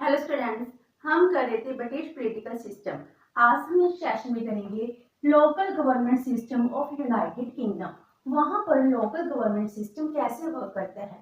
Hello students, हम कर रहे थे ब्रिटिश पॉलिटिकल सिस्टम। आज हम इस सेशन में करेंगे local government system of United kingdom. वहां पर लोकल गवर्नमेंट सिस्टम कैसे वर्क करता है।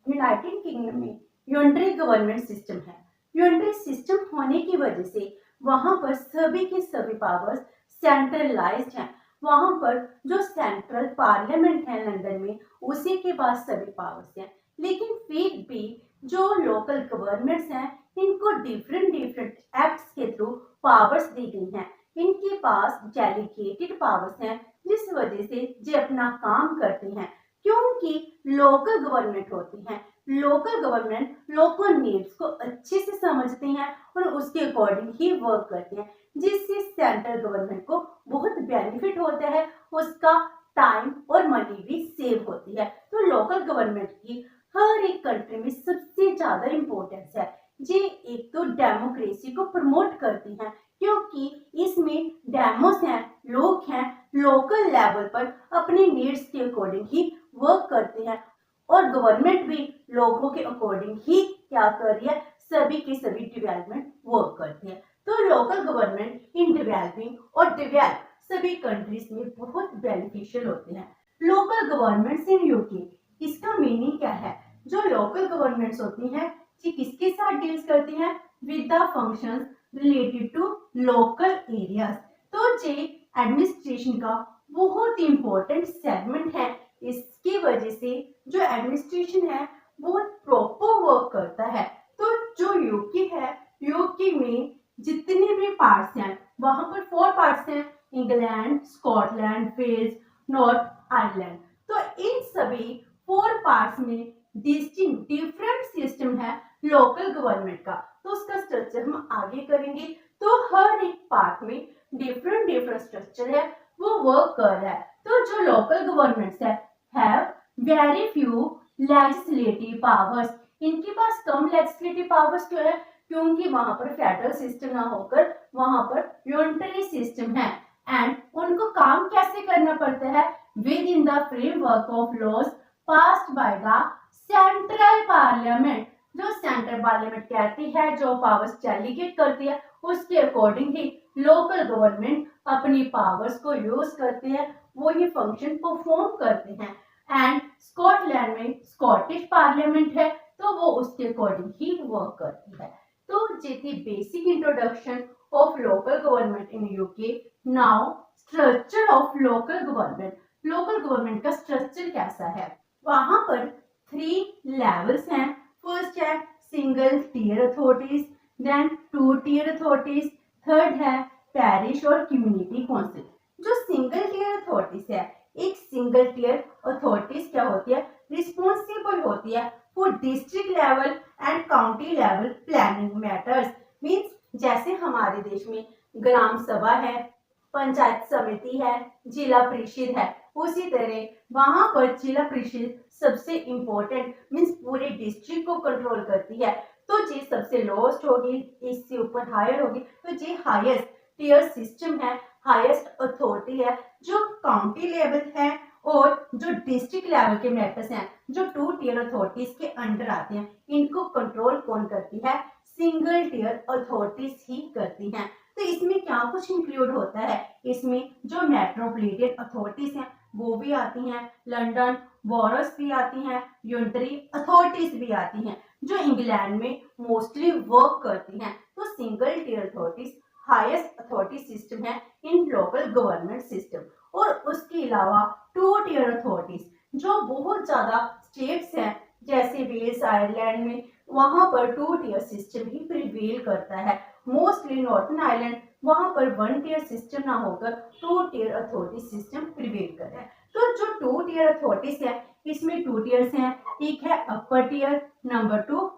यूनाइटेड किंगडम में यूनिटरी गवर्नमेंट सिस्टम है। यूनिटरी सिस्टम होने की वजह से वहां पर सभी के सभी पावर्स सेंट्रलाइज्ड हैं। वहां पर जो सेंट्रल पार्लियामेंट है लंदन में, उसी के पास सभी पावर्स हैं। लेकिन फिर भी जो लोकल गवर्नमेंट्स हैं, इनको डिफरेंट डिफरेंट एक्ट्स के थ्रू पावर्स दी गई हैं। इनके पास डेलीगेटेड पावर्स हैं, जिस वजह से ये अपना काम करते हैं। क्योंकि लोकल गवर्नमेंट होती हैं, लोकल गवर्नमेंट लोकल नीड्स को अच्छे से समझते हैं और उसके अकॉर्डिंग ही वर्क करते हैं, जिससे सेंट्रल गवर्नमेंट को बहुत बेनिफिट होता है। उसका टाइम और मनी भी सेव होती है। तो लोकल गवर्नमेंट की हर एक कंट्री में सबसे ज्यादा इम्पोर्टेंस है। ये एक तो डेमोक्रेसी को प्रमोट करती हैं, क्योंकि इसमें डेमोस हैं, लोग हैं, लोकल लेवल पर अपने नीड्स के अकॉर्डिंग ही वर्क करते हैं और गवर्नमेंट भी लोगों के अकॉर्डिंग ही क्या कर रही है, सभी के सभी डेवलपमेंट वर्क करती है। तो लोकल गवर्नमेंट इन डेवलपिंग और डेवलप सभी कंट्रीज में बहुत बेनिफिशियल होते हैं। लोकल गवर्नमेंट्स इन यूके, इसका मीनिंग क्या है। जो लोकल गवर्नमेंट्स होती हैं, ये किसके साथ डील्स करती हैं, with the functions related to local areas. तो ये एडमिनिस्ट्रेशन का बहुत इंपॉर्टेंट सेगमेंट है। इसकी वजह से जो एडमिनिस्ट्रेशन है बहुत प्रॉपर वर्क करता है। तो जो यूके है, यूके में जितने भी पार्ट्स हैं, वहां पर 4 पार्ट्स हैं, England, Scotland, Wales, North Ireland. तो इन सभी 4 पार्ट्स में डिस्टिंक्ट डिफरेंट सिस्टम है लोकल गवर्नमेंट का। तो उसका स्ट्रक्चर हम आगे करेंगे। तो हर एक पार्ट में डिफरेंट डिफरेंट स्ट्रक्चर है, वो वर्क कर रहा है। तो जो लोकल गवर्नमेंट्स है have very few legislative powers. इनके पास कम लेजिस्लेटिव पावर्स क्यों है, क्योंकि वहां पर फेडरल सिस्टम ना होकर वहां पर यूनिटरी सिस्टम है। एंड उनको काम कैसे करना पड़ता है, within the framework of laws passed by the central parliament. जो सेंट्रल पार्लियामेंट कहती है, जो पावर्स डेलीगेट करती है, उसके अकॉर्डिंग ही लोकल गवर्नमेंट अपनी पावर्स को यूज करते हैं, वो ये फंक्शन परफॉर्म करते हैं। एंड स्कॉटलैंड में स्कॉटिश पार्लियामेंट है, तो वो उसके अकॉर्डिंग ही वर्क करती है। तो ये थी basic introduction of local government in UK. Now structure of local government. Local government का स्ट्रक्चर कैसा है, वहां पर 3 लेवल्स हैं। फर्स्ट है single tier authorities, then 2 tier authorities, third है पैरिश और कम्युनिटी काउंसिल। जो सिंगल टीयर अथॉरिटीज है, एक सिंगल टीयर अथॉरिटीज क्या होती है, रिस्पॉन्सिबल होती है for district level and county level planning matters. Means जैसे हमारे देश में ग्राम सभा है, पंचायत समिति है, जिला परिषद है, उसी तरह वहां पर जिला परिषद सबसे इंपॉर्टेंट मीन्स पूरे डिस्ट्रिक्ट को कंट्रोल करती है। तो ये सबसे लोएस्ट होगी, इससे ऊपर हायर होगी। तो ये हाईएस्ट टीयर सिस्टम है, हाईएस्ट अथॉरिटी है। जो काउंटी लेवल है और जो डिस्ट्रिक्ट लेवल के मैटर्स हैं, जो 2 टीयर अथॉरिटीज के अंडर आते हैं, इनको कंट्रोल कौन करती है, सिंगल टीयर अथॉरिटीज ही करती हैं। तो इसमें क्या कुछ इंक्लूड होता है, इसमें जो मेट्रोपॉलिटन अथॉरिटीज हैं वो भी आती हैं, लंदन बॉरोस भी आती हैं, यूनिटरी अथॉरिटीज भी आती हैं, जो इंग्लैंड में मोस्टली वर्क करती हैं। तो single tier authorities highest authority system है इन लोकल गवर्नमेंट सिस्टम। और उसके अलावा 2 टीयर अथॉरिटीज, जो बहुत ज्यादा स्टेट्स हैं जैसे वेल्स आयरलैंड में, वहां पर 2 टीयर सिस्टम ही प्रिवेल करता है। मोस्टली नॉर्थन आयरलैंड, वहां पर 1 टीयर सिस्टम ना होकर 2 टीयर अथॉरिटी सिस्टम प्रिवेल कर रहा है। तो जो 2 टीयर अथॉरिटीज है, इसमें 2 टीयर्स हैं। एक है अपर टीयर, नंबर 2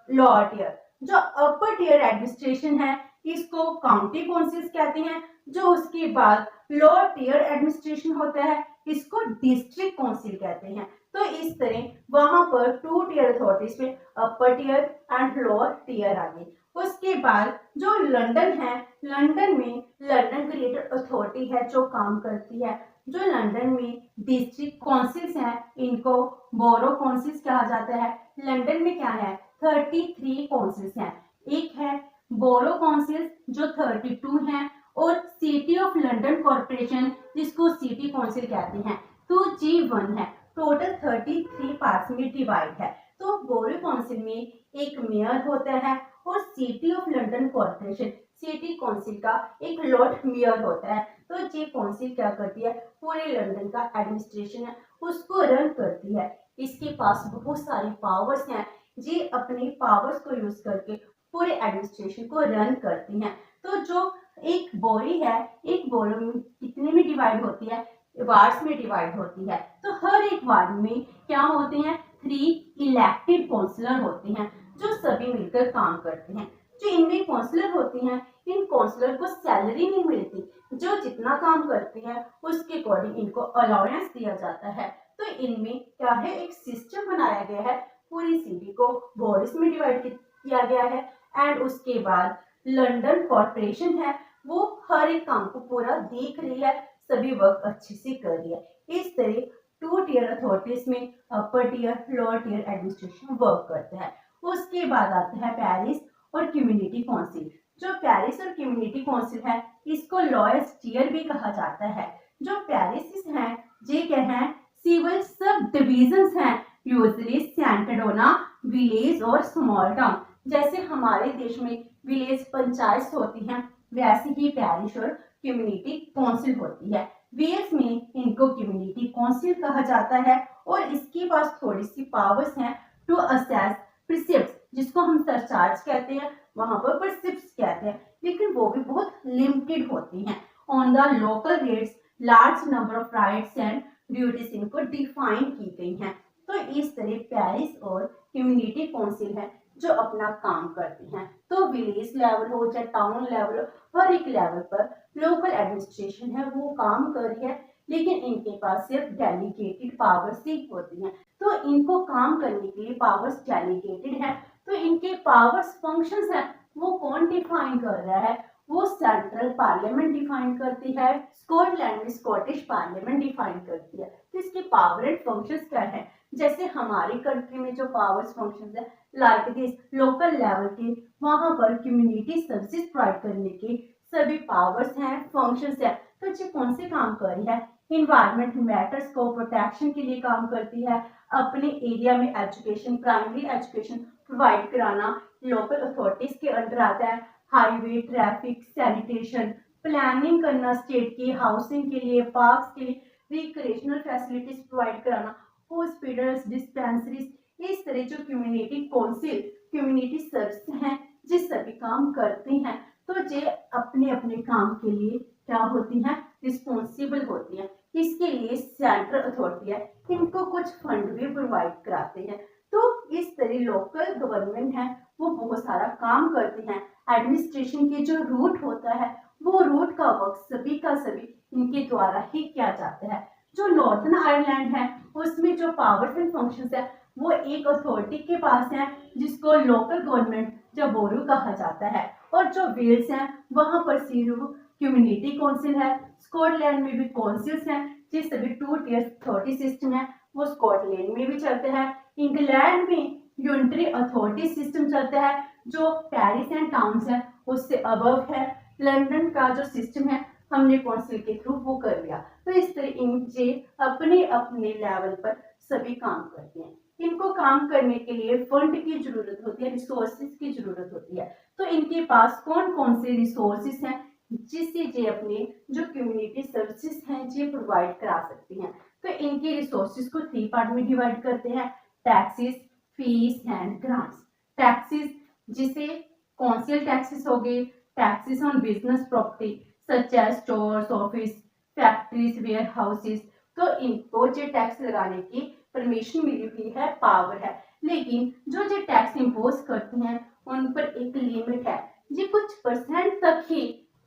लोअर टीयर। जो अपर टीयर एडमिनिस्ट्रेशन है, इसको काउंटी काउंसिल्स कहते हैं। जो उसके बाद लोअर टीयर एडमिनिस्ट्रेशन होता है, इसको डिस्ट्रिक्ट काउंसिल कहते हैं। तो इस तरह वहां पर 2 टीयर अथॉरिटीज में अपर टीयर एंड लोअर टीयर आ गई। उसके बाद जो लंदन है, लंदन में लंदन ग्रेटर अथॉरिटी है जो काम करती है। जो लंदन में डिस्ट्रिक्ट काउंसिल्स हैं, इनको बोरो काउंसिल्स कहा जाता है। लंदन में क्या है, 33 काउंसिल्स हैं। एक है बोरो काउंसिल जो 32 हैं, और सिटी ऑफ लंदन कॉरपोरेशन जिसको सिटी काउंसिल कहते हैं, तो G1 है। टोटल 33 पार्ट्स में डिवाइड है। तो बोरो काउंसिल में एक मेयर होता है और city of London corporation city council का एक लॉर्ड मेयर होता है। तो ये काउंसिल क्या करती है, पूरे लंदन का एडमिनिस्ट्रेशन है उसको रन करती है। इसके पास बहुत सारी पावर्स हैं, ये अपने पावर्स को यूज करके पूरे एडमिनिस्ट्रेशन को रन करती हैं। तो जो एक बोरी है, एक बोरो में कितने में डिवाइड होती है, वार्ड्स में डिवाइड होती है। तो हर एक वार्ड में क्या होते हैं, 3 इलेक्टेड काउंसलर होते हैं जो सभी मिलकर काम करते हैं। जो इनमें काउंसलर होती हैं, इन काउंसलर को सैलरी नहीं मिलती, जो जितना काम करते हैं उसके अकॉर्डिंग इनको अलाउंस दिया जाता है। तो इनमें क्या है, एक सिस्टम बनाया गया है, पूरी सिटी को बोरिस में डिवाइड किया गया है। एंड उसके बाद लंदन कॉर्पोरेशन है, वो हर एक काम को पूरा देख रही है, सभी वर्क अच्छे से कर रही है। इस तरह 2 टियर अथॉरिटीज में upper tier lower tier administration work करता है। उसके बाद आता है पेरिस और कम्युनिटी काउंसिल। जो पेरिस और कम्युनिटी काउंसिल है, इसको लोएस्ट टियर भी कहा जाता है। जो पेरिस हैं, ये क्या है, सिविल सब डिविजन्स हैं, यूजली सेंटर्ड ऑन विलेज और स्मॉल टाउन। जैसे हमारे देश में विलेज पंचायत होती हैं, वैसे ही पेरिस और कम्युनिटी काउंसिल होती है। वेल्स में इनको कम्युनिटी काउंसिल कहा जाता है और इसके पास थोड़ी सी पावर्स हैं टू असेस प्रिसिप्ट्स, जिसको हम सरचार्ज कहते हैं, वहां पर प्रिसिप्ट्स कहते हैं, लेकिन वो भी बहुत लिमिटेड होती हैं। On the local rates large number of rights and duties इनको डिफाइन की गई हैं। तो इस तरह पेरिस और कम्युनिटी काउंसिल है जो अपना काम करती हैं। तो विलेज लेवल हो चाहे टाउन लेवल हो, हर एक लेवल पर लोकल एडमिनिस्ट्रेशन है वो काम कर रही है, लेकिन इनके पास सिर्फ डेलीगेटेड पावर्स ही होती हैं। तो इनको काम करने के लिए पावर्स डेलीगेटेड है। तो इनके पावर्स फंक्शंस हैं, वो कौन डिफाइन कर रहा है, वो सेंट्रल पार्लियामेंट डिफाइन करती है। स्कॉटलैंड में स्कॉटिश पार्लियामेंट डिफाइन करती है। तो इसके पावर एंड फंक्शंस क्या है, जैसे हमारी कंट्री में जो पावर्स फंक्शंस है, लाइक दिस लोकल लेवल के वहां पर कम्युनिटी सर्विसेज प्रोवाइड करने के सभी पावर्स हैं, फंक्शंस हैं। तो ये कौन से काम कर रही है, इन्वायरमेंट मैटर्स को प्रोटेक्शन के लिए काम करती है, अपने एरिया में एजुकेशन, प्राइमरी एजुकेशन प्रोवाइड कराना लोकल अथॉरिटीज के अंडर आता है। हाईवे, ट्रैफिक, सैनिटेशन, प्लानिंग करना स्टेट की, हाउसिंग के लिए, पार्क्स के लिए, रिक्रिएशनल फैसिलिटीज प्रोवाइड कराना, हॉस्पिटल्स, डिस्पेंसरीज, इस तरह जो कम्युनिटी काउंसिल, कम्युनिटी सर्विस हैं, जिस सभी काम करती हैं। तो ये अपने अपने काम के लिए क्या होती हैं, रिस्पॉन्सिबल होती हैं। इसके लिए सेंट्रल अथॉरिटी है, इनको कुछ फंड भी प्रोवाइड कराते हैं। तो इस तरह लोकल गवर्नमेंट है वो बहुत सारा काम करती हैं। एडमिनिस्ट्रेशन के जो रूट होता है, वो रूट का वर्क सभी का सभी इनके द्वारा ही किया जाता है। जो नॉर्दर्न आयरलैंड है, उसमें जो पावर्स एंड फंक्शंस है वो एक अथॉरिटी के पास है, जिसको लोकल गवर्नमेंट या बोरो कहा जाता है। और जो वेल्स है वहां पर सिर्फ कम्युनिटी काउंसिल है। स्कॉटलैंड में भी काउंसिल्स हैं, ये सभी 2 टियर अथॉरिटी सिस्टम है, वो स्कॉटलैंड में भी चलते हैं। इंग्लैंड में यूनिटरी अथॉरिटी सिस्टम चलता है, जो पेरिस एंड टाउन्स है उससे अबव है। लंदन का जो सिस्टम है हमने काउंसिल के थ्रू वो कर लिया। तो इस तरह इनके अपने अपने लेवल पर सभी काम करते हैं। इनको काम करने के लिए फंड की जरूरत होती है, रिसोर्सेज की जरूरत होती है। तो इनके पास कौन कौन से रिसोर्सेज हैं जिससे ये अपने जो कम्युनिटी सर्विसेज हैं ये प्रोवाइड करा सकती हैं। तो इनके रिसोर्सेज को 3 पार्ट में डिवाइड करते हैं, taxes, fees and grants. Taxes जिसे काउंसिल टैक्सेस हो गए, taxes on business property such as stores, office, factories, warehouses. तो इनको जो टैक्स लगाने की परमिशन मिली हुई है, पावर है, लेकिन जो टैक्स इम्पोज करते हैं उन पर एक लिमिट है। ये कुछ परसेंट तक ही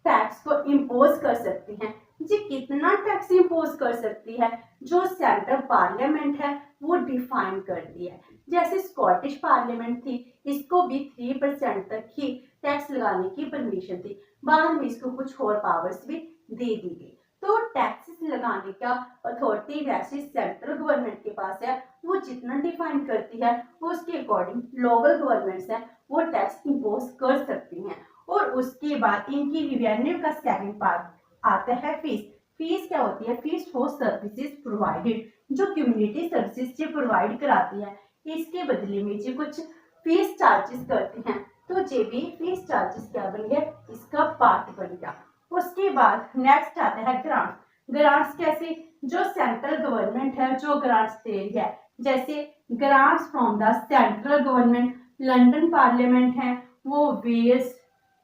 टैक्स को इम्पोज कर सकती हैं। ये कितना टैक्स इम्पोज कर सकती है, जो सेंट्रल पार्लियामेंट है वो डिफाइन करती है। जैसे स्कॉटिश पार्लियामेंट थी, इसको भी 3% तक ही टैक्स लगाने की परमिशन थी, बाद में इसको कुछ और पावर्स भी दे दी गई। तो टैक्सेस टैक्सेस लगाने का अथॉरिटी वैसे सेंट्रल गवर्नमेंट के पास है, वो जितना डिफाइन करती है वो उसके अकॉर्डिंग लोकल गवर्नमेंट्स है वो टैक्स इम्पोज कर सकती हैं। और उसके बाद इनकी रिवेन्यू का सेकंड पार्ट आता है फीस। फीस क्या होती है? फीस फॉर सर्विसेज प्रोवाइडेड, जो कम्युनिटी सर्विसेज जो प्रोवाइड कराती है इसके बदले में जो कुछ फीस चार्जेस करते हैं, तो ये भी फीस चार्जेस क्या बन गया, इसका पार्ट बन गया। उसके बाद नेक्स्ट आता है ग्रांट्स। ग्रांट्स कैसे? जो सेंट्रल गवर्नमेंट है जो ग्रांट्स दे रही है, जैसे grants from the central government, London parliament है वो वेल्स,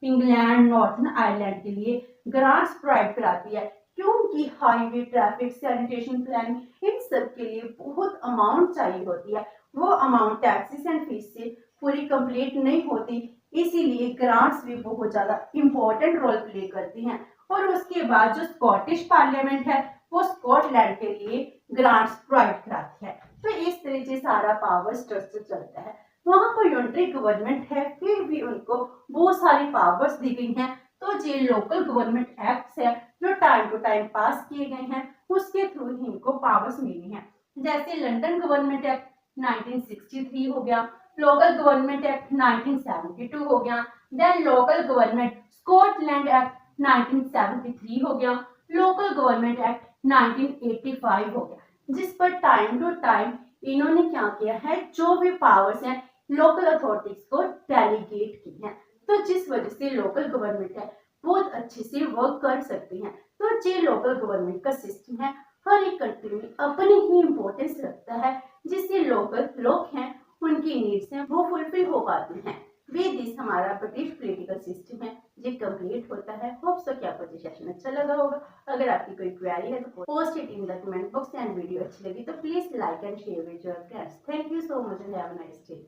इंग्लैंड, नॉर्थन आयरलैंड के लिए ग्रांट्स प्रोवाइड कराती है, क्योंकि highway, traffic, sanitation planning in सब के लिए बहुत अमाउंट चाहिए होती है। वो अमाउंट टैक्सेस एंड फीस से पूरी कंप्लीट नहीं होती, इसीलिए ग्रांट्स भी बहुत ज्यादा इंपॉर्टेंट रोल प्ले करती हैं। और उसके बाद जो स्कॉटिश पार्लियामेंट है वो स्कॉटलैंड के लिए ग्रांट्स प्रोवाइड कराती है। तो इस तरह से सारा पावर स्ट्रक्चर चलता है। वहां पर यूनिटरी गवर्नमेंट है, फिर भी उनको बहुत सारी पावर्स दी गई हैं। तो ये लोकल गवर्नमेंट एक्ट्स है जो टाइम टू टाइम पास किए गए हैं, उसके थ्रू ही इनको पावर्स मिली हैं। जैसे लंदन गवर्नमेंट एक्ट 1963 हो गया, लोकल गवर्नमेंट एक्ट 1972 हो गया, then local government Scotland act 1973 हो गया, लोकल गवर्नमेंट एक्ट 1985 हो गया, जिस पर टाइम टू टाइम इन्होंने क्या किया है, जो भी पावर्स हैं लोकल अथॉरिटीज को डेलीगेट की हैं। तो जिस वजह से लोकल गवर्नमेंट है बहुत अच्छे से वर्क कर सकती हैं। तो ये लोकल गवर्नमेंट का सिस्टम है, हर एक कंट्री में अपनी ही इम्पोर्टेंस रखता है, जिससे लोकल लोग हैं उनकी नीड्स हैं वो फुलफिल हो पाती हैं। विद दिस हमारा ब्रिटिश पॉलिटिकल सिस्टम है ये कंप्लीट होता है। होप सो कि आपको ये सेशन अच्छा लगा होगा। अगर आपकी कोई क्वेरी है तो post it in the comment box, and video अच्छी लगी तो please like and share with your friends. Thank you so much and have a nice day.